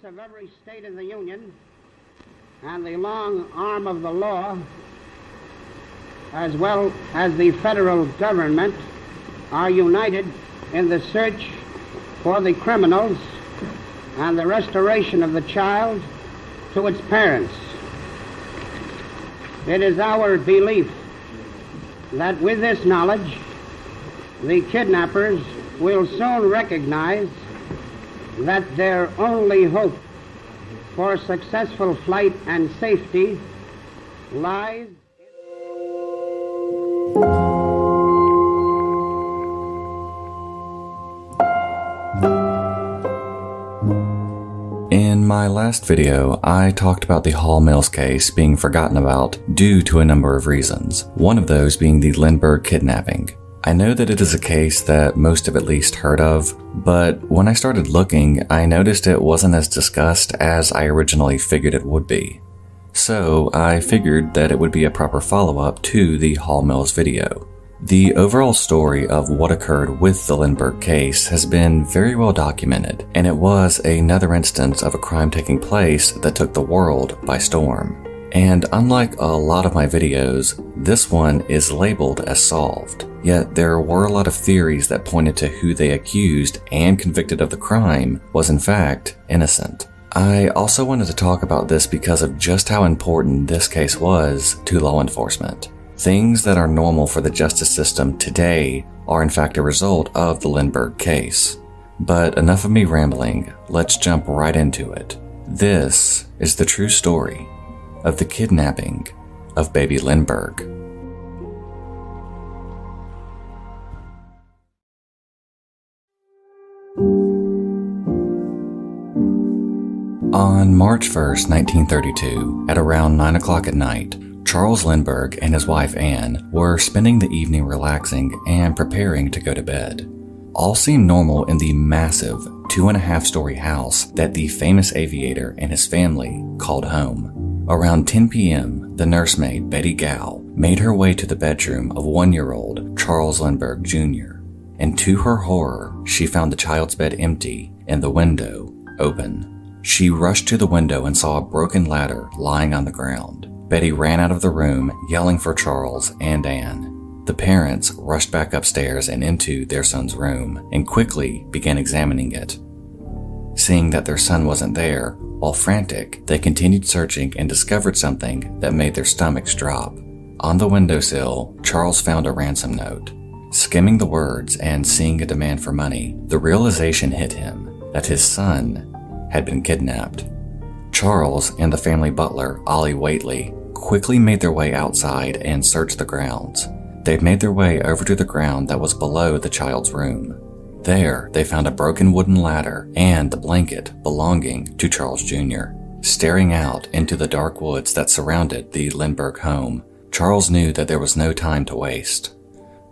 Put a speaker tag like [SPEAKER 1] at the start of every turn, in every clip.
[SPEAKER 1] of every state in the Union and the long arm of the law, as well as the federal government, are united in the search for the criminals and the restoration of the child to its parents. It is our belief that with this knowledge, the kidnappers will soon recognize that their only hope for successful flight and safety lies
[SPEAKER 2] In my last video, I talked about the Hall Mills case being forgotten about due to a number of reasons, one of those being the Lindbergh kidnapping. I know that it is a case that most have at least heard of, but when I started looking, I noticed it wasn't as discussed as I originally figured it would be. So I figured that it would be a proper follow-up to the Hall Mills video. The overall story of what occurred with the Lindbergh case has been very well documented, and it was another instance of a crime taking place that took the world by storm. And unlike a lot of my videos, this one is labeled as solved. Yet there were a lot of theories that pointed to who they accused and convicted of the crime was in fact innocent. I also wanted to talk about this because of just how important this case was to law enforcement. Things that are normal for the justice system today are in fact a result of the Lindbergh case. But enough of me rambling, let's jump right into it. This is the true story of the kidnapping of baby Lindbergh. On March 1st, 1932, at around 9 o'clock at night, Charles Lindbergh and his wife Anne were spending the evening relaxing and preparing to go to bed. All seemed normal in the massive 2.5-story house that the famous aviator and his family called home. Around 10 p.m., the nursemaid Betty Gow made her way to the bedroom of 1-year-old Charles Lindbergh Jr., and to her horror, she found the child's bed empty and the window open. She rushed to the window and saw a broken ladder lying on the ground. Betty ran out of the room, yelling for Charles and Anne. The parents rushed back upstairs and into their son's room and quickly began examining it. Seeing that their son wasn't there, while frantic, they continued searching and discovered something that made their stomachs drop. On the windowsill, Charles found a ransom note. Skimming the words and seeing a demand for money, the realization hit him that his son had been kidnapped. Charles and the family butler, Ollie Waitley, quickly made their way outside and searched the grounds. They'd made their way over to the ground that was below the child's room. There, they found a broken wooden ladder and the blanket belonging to Charles Jr. Staring out into the dark woods that surrounded the Lindbergh home, Charles knew that there was no time to waste.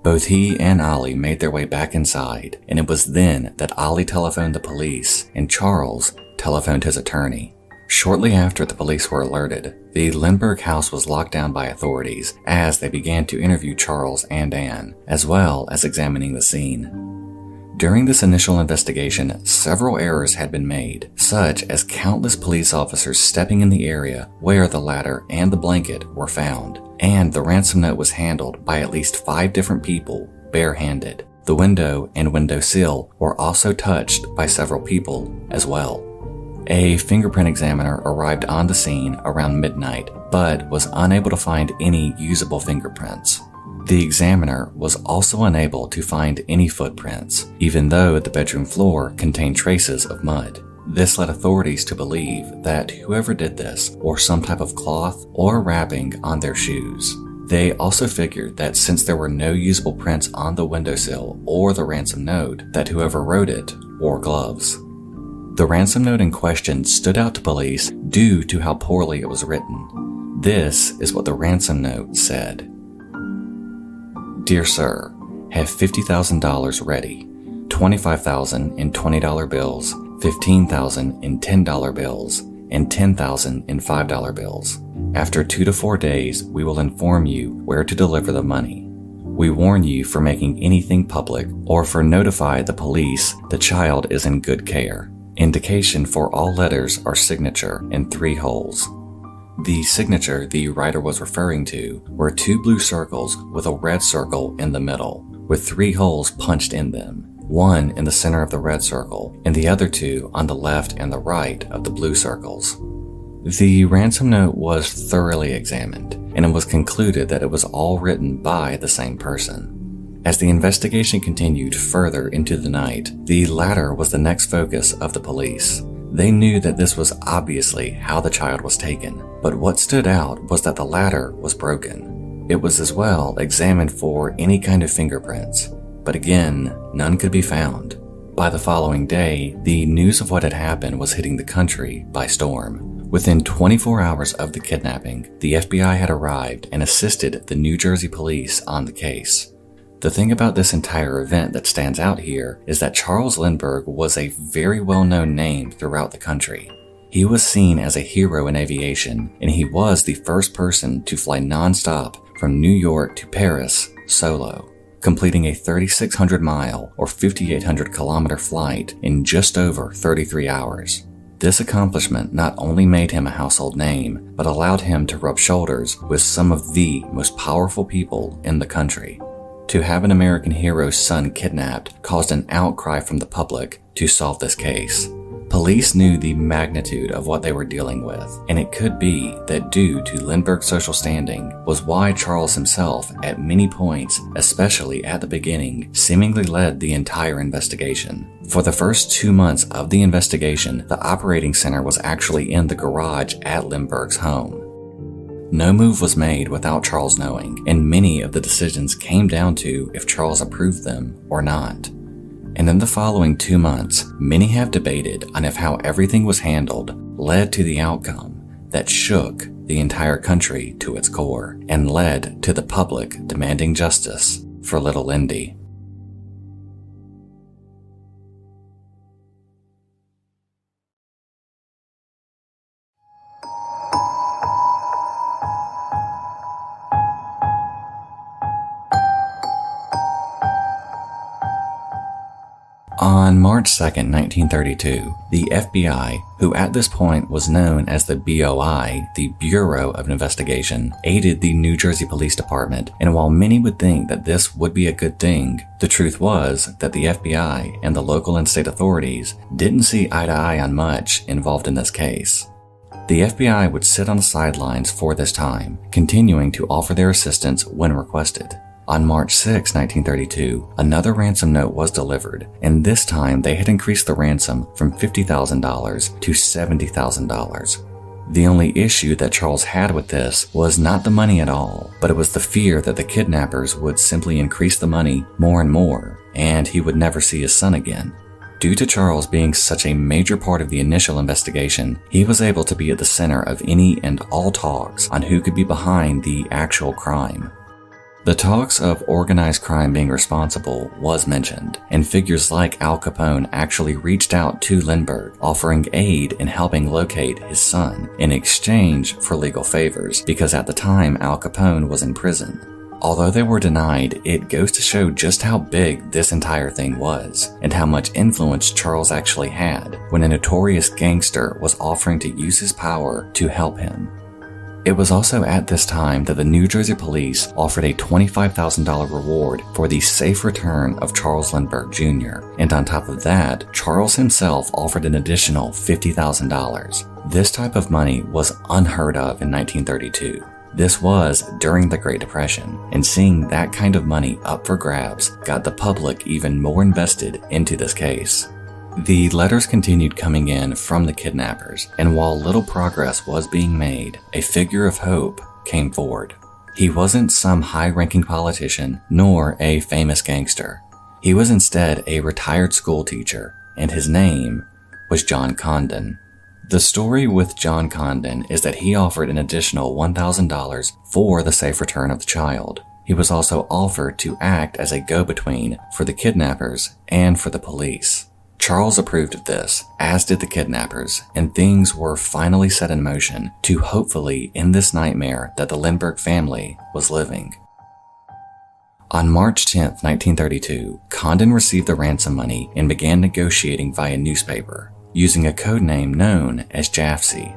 [SPEAKER 2] Both he and Ollie made their way back inside, and it was then that Ollie telephoned the police and Charles telephoned his attorney. Shortly after the police were alerted, the Lindbergh house was locked down by authorities as they began to interview Charles and Anne, as well as examining the scene. During this initial investigation, several errors had been made, such as countless police officers stepping in the area where the ladder and the blanket were found, and the ransom note was handled by at least 5 different people, barehanded. The window and windowsill were also touched by several people as well. A fingerprint examiner arrived on the scene around midnight, but was unable to find any usable fingerprints. The examiner was also unable to find any footprints, even though the bedroom floor contained traces of mud. This led authorities to believe that whoever did this wore some type of cloth or wrapping on their shoes. They also figured that since there were no usable prints on the windowsill or the ransom note, that whoever wrote it wore gloves. The ransom note in question stood out to police due to how poorly it was written. This is what the ransom note said. Dear sir, have $50,000 ready, $25,000 in $20 bills, $15,000 in $10 bills, and $10,000 in $5 bills. After 2 to 4 days, we will inform you where to deliver the money. We warn you for making anything public or for notify the police the child is in good care. Indication for all letters are signature in 3 holes. The signature the writer was referring to were 2 blue circles with a red circle in the middle, with 3 holes punched in them, one in the center of the red circle and the other 2 on the left and the right of the blue circles. The ransom note was thoroughly examined, and it was concluded that it was all written by the same person. As the investigation continued further into the night, the latter was the next focus of the police. They knew that this was obviously how the child was taken, but what stood out was that the ladder was broken. It was as well examined for any kind of fingerprints, but again, none could be found. By the following day, the news of what had happened was hitting the country by storm. Within 24 hours of the kidnapping, the FBI had arrived and assisted the New Jersey police on the case. The thing about this entire event that stands out here is that Charles Lindbergh was a very well-known name throughout the country. He was seen as a hero in aviation, and he was the first person to fly non-stop from New York to Paris solo, completing a 3,600-mile or 5,800-kilometer flight in just over 33 hours. This accomplishment not only made him a household name, but allowed him to rub shoulders with some of the most powerful people in the country. To have an American hero's son kidnapped caused an outcry from the public to solve this case. Police knew the magnitude of what they were dealing with, and it could be that due to Lindbergh's social standing was why Charles himself, at many points, especially at the beginning, seemingly led the entire investigation. For the first 2 months of the investigation, the operating center was actually in the garage at Lindbergh's home. No move was made without Charles knowing, and many of the decisions came down to if Charles approved them or not. And in the following 2 months, many have debated on if how everything was handled led to the outcome that shook the entire country to its core and led to the public demanding justice for little Lindy. On March 2, 1932, the FBI, who at this point was known as the BOI, the Bureau of Investigation, aided the New Jersey Police Department, and while many would think that this would be a good thing, the truth was that the FBI and the local and state authorities didn't see eye to eye on much involved in this case. The FBI would sit on the sidelines for this time, continuing to offer their assistance when requested. On March 6, 1932, another ransom note was delivered, and this time they had increased the ransom from $50,000 to $70,000. The only issue that Charles had with this was not the money at all, but it was the fear that the kidnappers would simply increase the money more and more, and he would never see his son again. Due to Charles being such a major part of the initial investigation, he was able to be at the center of any and all talks on who could be behind the actual crime. The talks of organized crime being responsible was mentioned, and figures like Al Capone actually reached out to Lindbergh, offering aid in helping locate his son in exchange for legal favors, because at the time Al Capone was in prison. Although they were denied, it goes to show just how big this entire thing was, and how much influence Charles actually had when a notorious gangster was offering to use his power to help him. It was also at this time that the New Jersey police offered a $25,000 reward for the safe return of Charles Lindbergh Jr., and on top of that, Charles himself offered an additional $50,000. This type of money was unheard of in 1932. This was during the Great Depression, and seeing that kind of money up for grabs got the public even more invested into this case. The letters continued coming in from the kidnappers, and while little progress was being made, a figure of hope came forward. He wasn't some high-ranking politician, nor a famous gangster. He was instead a retired school teacher, and his name was John Condon. The story with John Condon is that he offered an additional $1,000 for the safe return of the child. He was also offered to act as a go-between for the kidnappers and for the police. Charles approved of this, as did the kidnappers, and things were finally set in motion to hopefully end this nightmare that the Lindbergh family was living. On March 10, 1932, Condon received the ransom money and began negotiating via newspaper. using a code name known as Jafsy.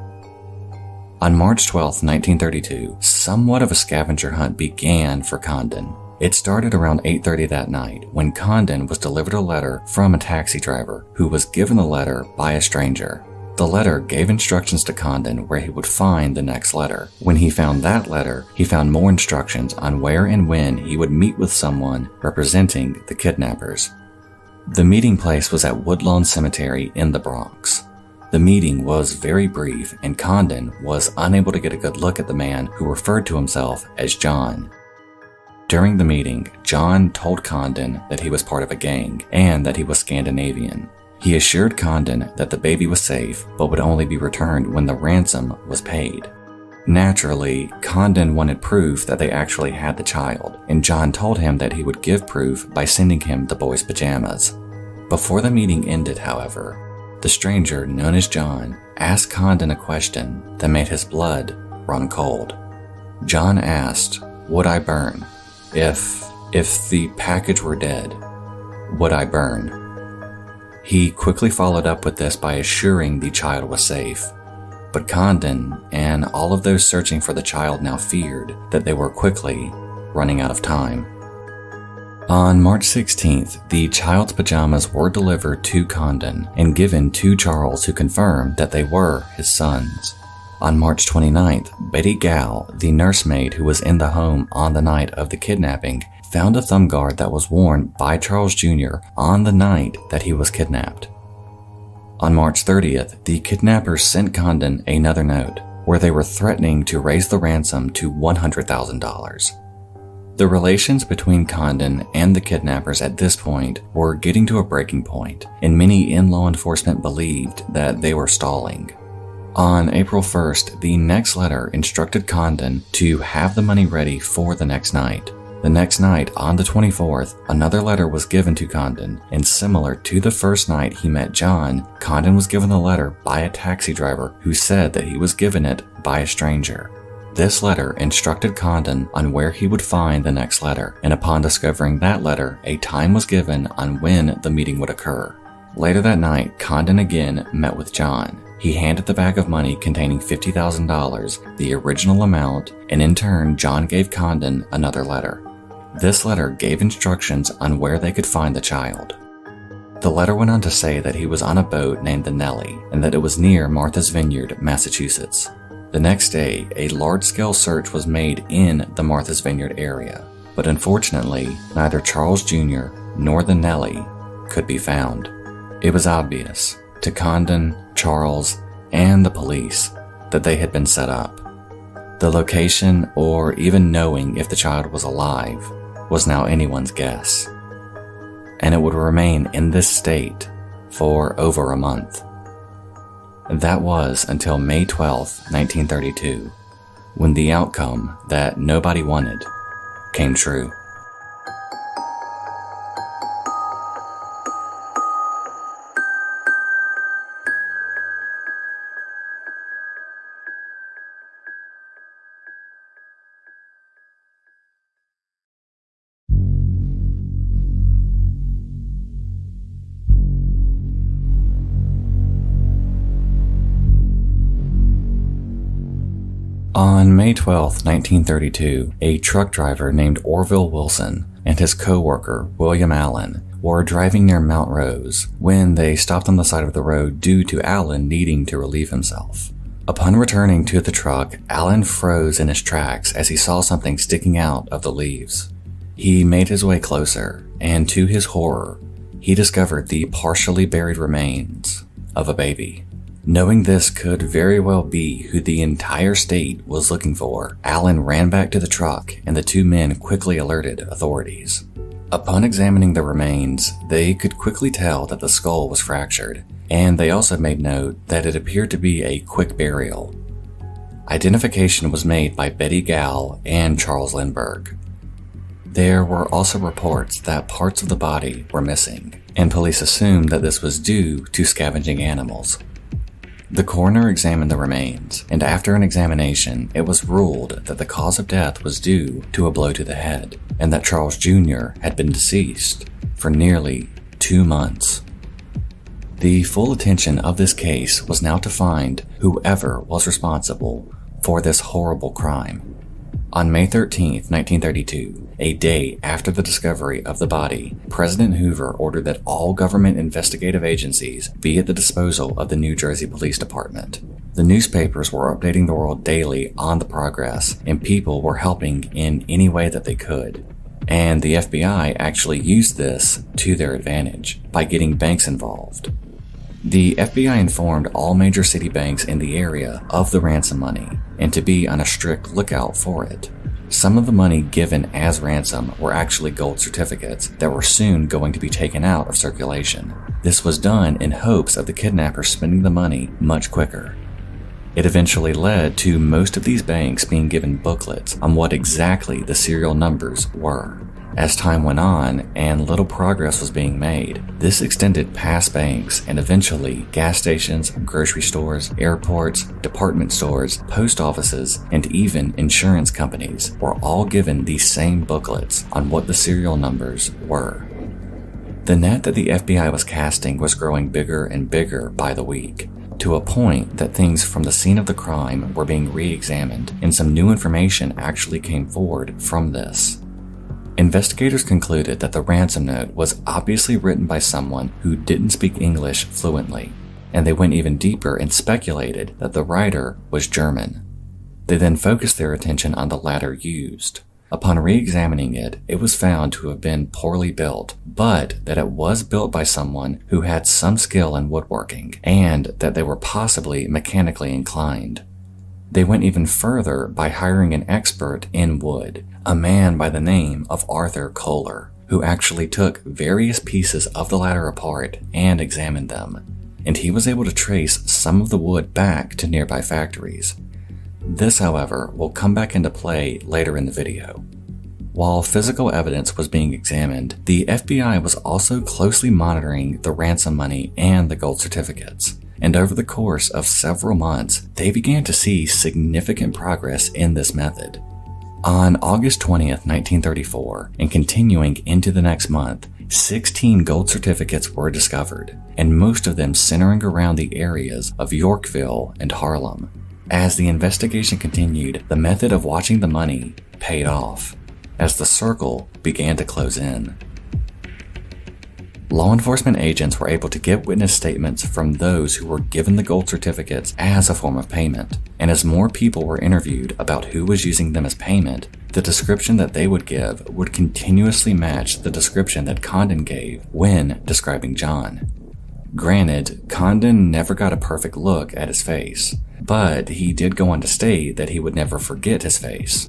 [SPEAKER 2] On March 12, 1932, somewhat of a scavenger hunt began for Condon. It started around 8:30 that night when Condon was delivered a letter from a taxi driver who was given the letter by a stranger. The letter gave instructions to Condon where he would find the next letter. When he found that letter, he found more instructions on where and when he would meet with someone representing the kidnappers. The meeting place was at Woodlawn Cemetery in the Bronx. The meeting was very brief, and Condon was unable to get a good look at the man who referred to himself as John. During the meeting, John told Condon that he was part of a gang and that he was Scandinavian. He assured Condon that the baby was safe but would only be returned when the ransom was paid. Naturally, Condon wanted proof that they actually had the child, and John told him that he would give proof by sending him the boy's pajamas. Before the meeting ended, however, the stranger, known as John, asked Condon a question that made his blood run cold. John asked, "Would I burn? If the package were dead, would I burn?" He quickly followed up with this by assuring the child was safe. But Condon and all of those searching for the child now feared that they were quickly running out of time. On March 16th, the child's pajamas were delivered to Condon and given to Charles, who confirmed that they were his sons. On March 29th, Betty Gall, the nursemaid who was in the home on the night of the kidnapping, found a thumb guard that was worn by Charles Jr. on the night that he was kidnapped. On March 30th, the kidnappers sent Condon another note where they were threatening to raise the ransom to $100,000. The relations between Condon and the kidnappers at this point were getting to a breaking point, and many in law enforcement believed that they were stalling. On April 1st, the next letter instructed Condon to have the money ready for the next night. The next night, on the 24th, another letter was given to Condon, and similar to the first night he met John, Condon was given the letter by a taxi driver who said that he was given it by a stranger. This letter instructed Condon on where he would find the next letter, and upon discovering that letter, a time was given on when the meeting would occur. Later that night, Condon again met with John. He handed the bag of money containing $50,000, the original amount, and in turn, John gave Condon another letter. This letter gave instructions on where they could find the child. The letter went on to say that he was on a boat named the Nellie, and that it was near Martha's Vineyard, Massachusetts. The next day, a large-scale search was made in the Martha's Vineyard area, but unfortunately, neither Charles Jr. nor the Nellie could be found. It was obvious to Condon, Charles, and the police that they had been set up. The location, or even knowing if the child was alive, was now anyone's guess. And it would remain in this state for over a month. That was until May 12, 1932, when the outcome that nobody wanted came true. On May 12, 1932, a truck driver named Orville Wilson and his co-worker, William Allen, were driving near Mount Rose when they stopped on the side of the road due to Allen needing to relieve himself. Upon returning to the truck, Allen froze in his tracks as he saw something sticking out of the leaves. He made his way closer, and to his horror, he discovered the partially buried remains of a baby. Knowing this could very well be who the entire state was looking for, Allen ran back to the truck and the two men quickly alerted authorities. Upon examining the remains, they could quickly tell that the skull was fractured, and they also made note that it appeared to be a quick burial. Identification was made by Betty Gall and Charles Lindbergh. There were also reports that parts of the body were missing, and police assumed that this was due to scavenging animals. The coroner examined the remains, and after an examination, it was ruled that the cause of death was due to a blow to the head, and that Charles Jr. had been deceased for nearly 2 months. The full attention of this case was now to find whoever was responsible for this horrible crime. On May 13, 1932, a day after the discovery of the body, President Hoover ordered that all government investigative agencies be at the disposal of the New Jersey Police Department. The newspapers were updating the world daily on the progress, and people were helping in any way that they could. And the FBI actually used this to their advantage by getting banks involved. The FBI informed all major city banks in the area of the ransom money and to be on a strict lookout for it. Some of the money given as ransom were actually gold certificates that were soon going to be taken out of circulation. This was done in hopes of the kidnappers spending the money much quicker. It eventually led to most of these banks being given booklets on what exactly the serial numbers were. As time went on and little progress was being made, this extended past banks and eventually gas stations, grocery stores, airports, department stores, post offices, and even insurance companies were all given these same booklets on what the serial numbers were. The net that the FBI was casting was growing bigger and bigger by the week, to a point that things from the scene of the crime were being re-examined and some new information actually came forward from this. Investigators concluded that the ransom note was obviously written by someone who didn't speak English fluently, and they went even deeper and speculated that the writer was German. They then focused their attention on the ladder used. Upon re-examining it, it was found to have been poorly built, but that it was built by someone who had some skill in woodworking, and that they were possibly mechanically inclined. They went even further by hiring an expert in wood, a man by the name of Arthur Kohler, who actually took various pieces of the ladder apart and examined them, and he was able to trace some of the wood back to nearby factories. This, however, will come back into play later in the video. While physical evidence was being examined, the FBI was also closely monitoring the ransom money and the gold certificates. And over the course of several months, they began to see significant progress in this method. On August 20th, 1934, and continuing into the next month, 16 gold certificates were discovered, and most of them centering around the areas of Yorkville and Harlem. As the investigation continued, the method of watching the money paid off, as the circle began to close in. Law enforcement agents were able to get witness statements from those who were given the gold certificates as a form of payment, and as more people were interviewed about who was using them as payment, the description that they would give would continuously match the description that Condon gave when describing John. Granted, Condon never got a perfect look at his face, but he did go on to state that he would never forget his face.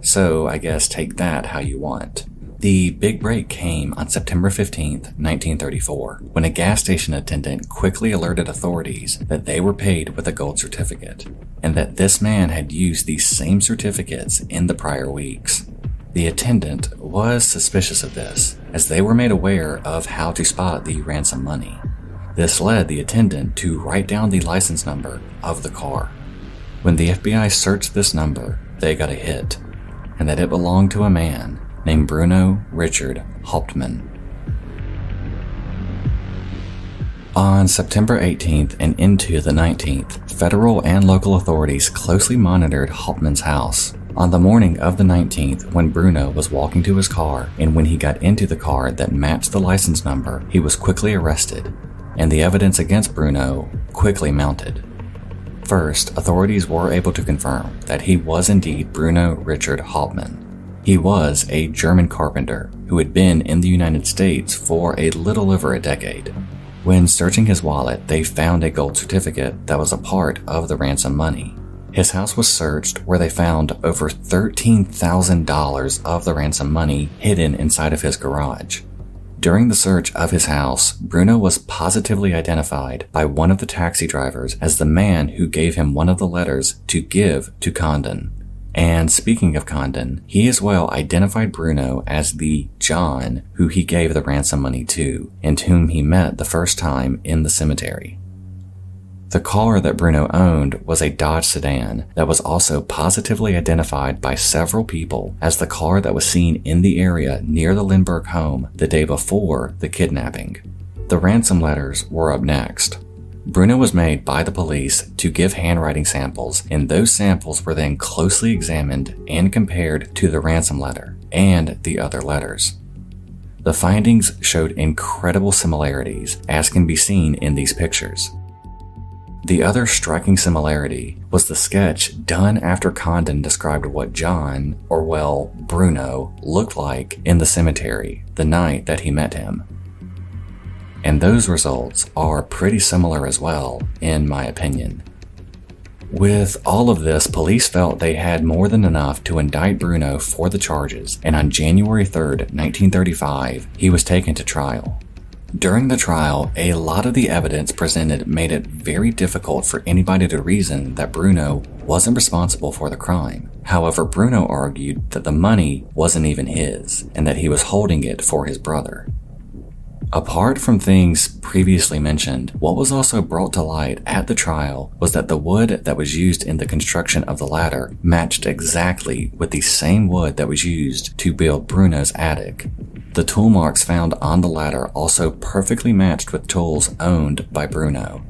[SPEAKER 2] So I guess take that how you want. The big break came on September 15th, 1934, when a gas station attendant quickly alerted authorities that they were paid with a gold certificate, and that this man had used these same certificates in the prior weeks. The attendant was suspicious of this, as they were made aware of how to spot the ransom money. This led the attendant to write down the license number of the car. When the FBI searched this number, they got a hit, and that it belonged to a man named Bruno Richard Hauptmann. On September 18th and into the 19th, federal and local authorities closely monitored Hauptmann's house. On the morning of the 19th, when Bruno was walking to his car, and when he got into the car that matched the license number, he was quickly arrested, and the evidence against Bruno quickly mounted. First, authorities were able to confirm that he was indeed Bruno Richard Hauptmann. He was a German carpenter who had been in the United States for a little over a decade. When searching his wallet, they found a gold certificate that was a part of the ransom money. His house was searched, where they found over $13,000 of the ransom money hidden inside of his garage. During the search of his house, Bruno was positively identified by one of the taxi drivers as the man who gave him one of the letters to give to Condon. And speaking of Condon, he as well identified Bruno as the John who he gave the ransom money to, and whom he met the first time in the cemetery. The car that Bruno owned was a Dodge sedan that was also positively identified by several people as the car that was seen in the area near the Lindbergh home the day before the kidnapping. The ransom letters were up next. Bruno was made by the police to give handwriting samples, and those samples were then closely examined and compared to the ransom letter and the other letters. The findings showed incredible similarities, as can be seen in these pictures. The other striking similarity was the sketch done after Condon described what John, or well, Bruno, looked like in the cemetery the night that he met him. And those results are pretty similar as well, in my opinion. With all of this, police felt they had more than enough to indict Bruno for the charges, and on January 3rd, 1935, he was taken to trial. During the trial, a lot of the evidence presented made it very difficult for anybody to reason that Bruno wasn't responsible for the crime. However, Bruno argued that the money wasn't even his, and that he was holding it for his brother. Apart from things previously mentioned, what was also brought to light at the trial was that the wood that was used in the construction of the ladder matched exactly with the same wood that was used to build Bruno's attic. The tool marks found on the ladder also perfectly matched with tools owned by Bruno.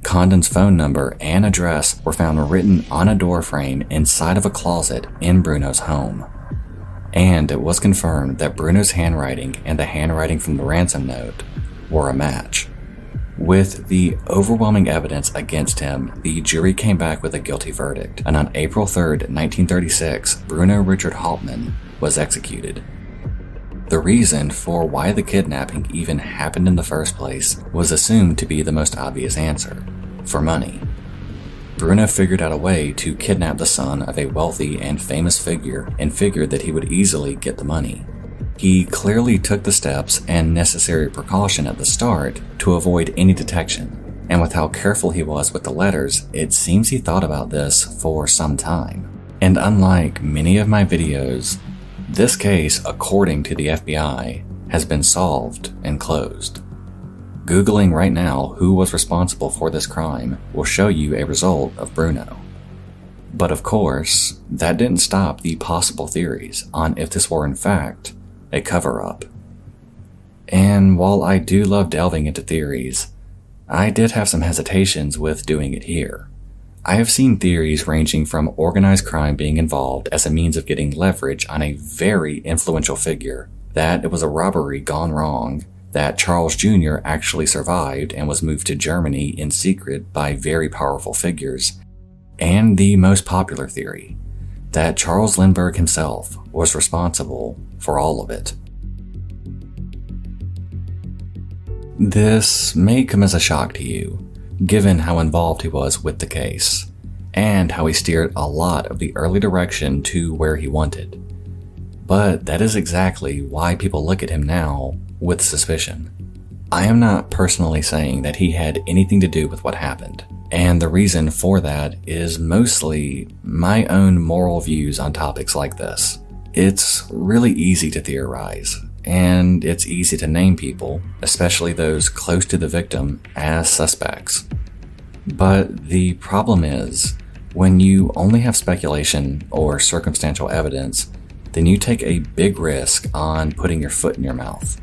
[SPEAKER 2] Condon's phone number and address were found written on a door frame inside of a closet in Bruno's home. And it was confirmed that Bruno's handwriting and the handwriting from the ransom note were a match. With the overwhelming evidence against him, the jury came back with a guilty verdict, and on April 3rd, 1936, Bruno Richard Hauptmann was executed. The reason for why the kidnapping even happened in the first place was assumed to be the most obvious answer: for money. Bruno figured out a way to kidnap the son of a wealthy and famous figure and figured that he would easily get the money. He clearly took the steps and necessary precaution at the start to avoid any detection, and with how careful he was with the letters, it seems he thought about this for some time. And unlike many of my videos, this case, according to the FBI, has been solved and closed. Googling right now who was responsible for this crime will show you a result of Bruno. But of course, that didn't stop the possible theories on if this were in fact a cover-up. And while I do love delving into theories, I did have some hesitations with doing it here. I have seen theories ranging from organized crime being involved as a means of getting leverage on a very influential figure, that it was a robbery gone wrong, that Charles Jr. actually survived and was moved to Germany in secret by very powerful figures, and the most popular theory, that Charles Lindbergh himself was responsible for all of it. This may come as a shock to you, given how involved he was with the case, and how he steered a lot of the early direction to where he wanted. But that is exactly why people look at him now with suspicion. I am not personally saying that he had anything to do with what happened, and the reason for that is mostly my own moral views on topics like this. It's really easy to theorize, and it's easy to name people, especially those close to the victim, as suspects. But the problem is, when you only have speculation or circumstantial evidence, then you take a big risk on putting your foot in your mouth.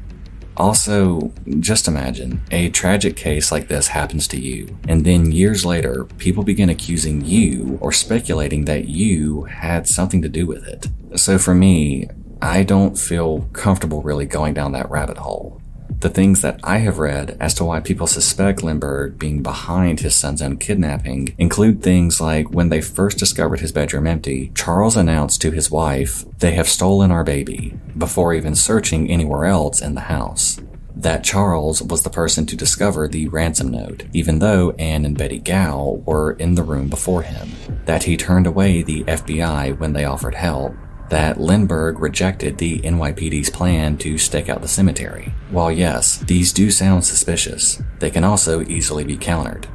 [SPEAKER 2] Also, just imagine, a tragic case like this happens to you, and then years later, people begin accusing you or speculating that you had something to do with it. So for me, I don't feel comfortable really going down that rabbit hole. The things that I have read as to why people suspect Lindbergh being behind his son's own kidnapping include things like when they first discovered his bedroom empty, Charles announced to his wife, "They have stolen our baby," before even searching anywhere else in the house. That Charles was the person to discover the ransom note, even though Anne and Betty Gow were in the room before him. That he turned away the FBI when they offered help. That Lindbergh rejected the NYPD's plan to stake out the cemetery. While yes, these do sound suspicious, they can also easily be countered.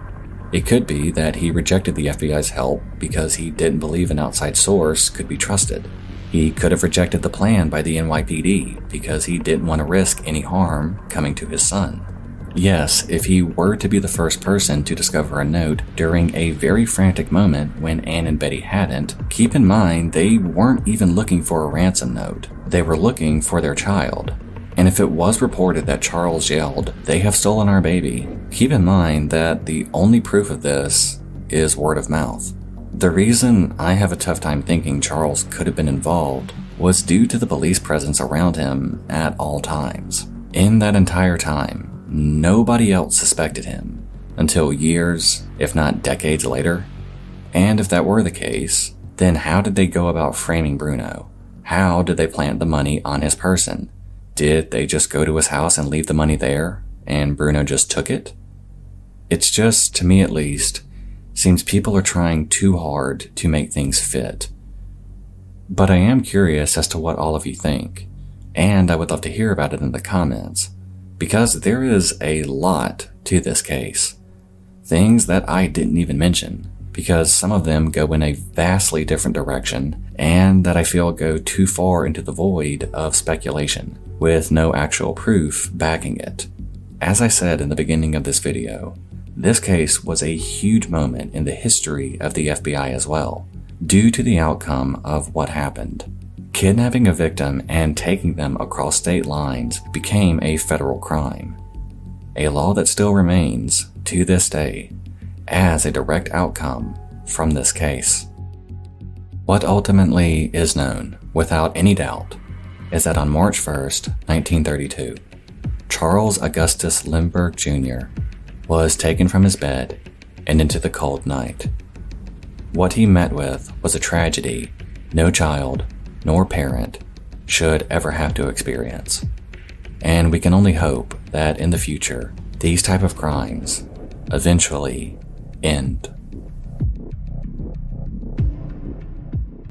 [SPEAKER 2] It could be that he rejected the FBI's help because he didn't believe an outside source could be trusted. He could have rejected the plan by the NYPD because he didn't want to risk any harm coming to his son. Yes, if he were to be the first person to discover a note during a very frantic moment when Anne and Betty hadn't, keep in mind they weren't even looking for a ransom note. They were looking for their child. And if it was reported that Charles yelled, "They have stolen our baby," keep in mind that the only proof of this is word of mouth. The reason I have a tough time thinking Charles could have been involved was due to the police presence around him at all times. In that entire time, nobody else suspected him until years, if not decades later. And if that were the case, then how did they go about framing Bruno? How did they plant the money on his person? Did they just go to his house and leave the money there, and Bruno just took it? It's just, to me at least, seems people are trying too hard to make things fit. But I am curious as to what all of you think, and I would love to hear about it in the comments, because there is a lot to this case. Things that I didn't even mention, because some of them go in a vastly different direction, and that I feel go too far into the void of speculation, with no actual proof backing it. As I said in the beginning of this video, this case was a huge moment in the history of the FBI as well, due to the outcome of what happened. Kidnapping a victim and taking them across state lines became a federal crime, a law that still remains to this day as a direct outcome from this case. What ultimately is known, without any doubt, is that on March 1st, 1932, Charles Augustus Lindbergh Jr. was taken from his bed and into the cold night. What he met with was a tragedy no child nor parent should ever have to experience. And we can only hope that in the future, these type of crimes eventually end.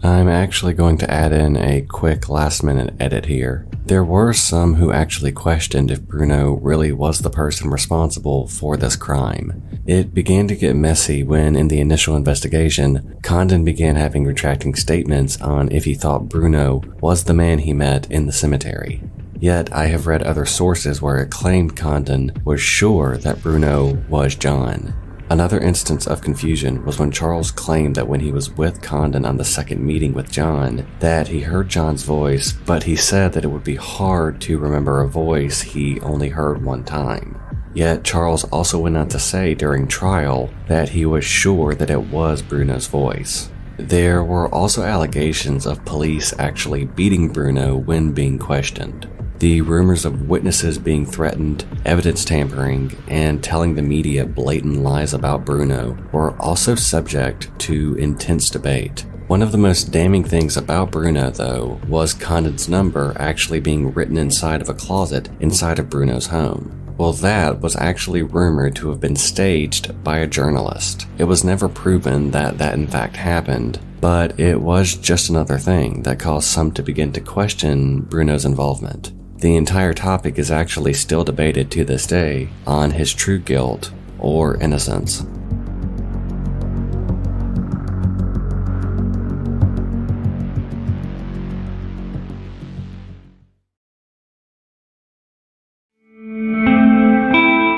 [SPEAKER 2] I'm actually going to add in a quick last-minute edit here. There were some who actually questioned if Bruno really was the person responsible for this crime. It began to get messy when, in the initial investigation, Condon began having retracting statements on if he thought Bruno was the man he met in the cemetery. Yet, I have read other sources where it claimed Condon was sure that Bruno was John. Another instance of confusion was when Charles claimed that when he was with Condon on the second meeting with John, that he heard John's voice, but he said that it would be hard to remember a voice he only heard one time. Yet Charles also went on to say during trial that he was sure that it was Bruno's voice. There were also allegations of police actually beating Bruno when being questioned. The rumors of witnesses being threatened, evidence tampering, and telling the media blatant lies about Bruno were also subject to intense debate. One of the most damning things about Bruno, though, was Condon's number actually being written inside of a closet inside of Bruno's home. Well, that was actually rumored to have been staged by a journalist. It was never proven that that in fact happened, but it was just another thing that caused some to begin to question Bruno's involvement. The entire topic is actually still debated to this day on his true guilt or innocence.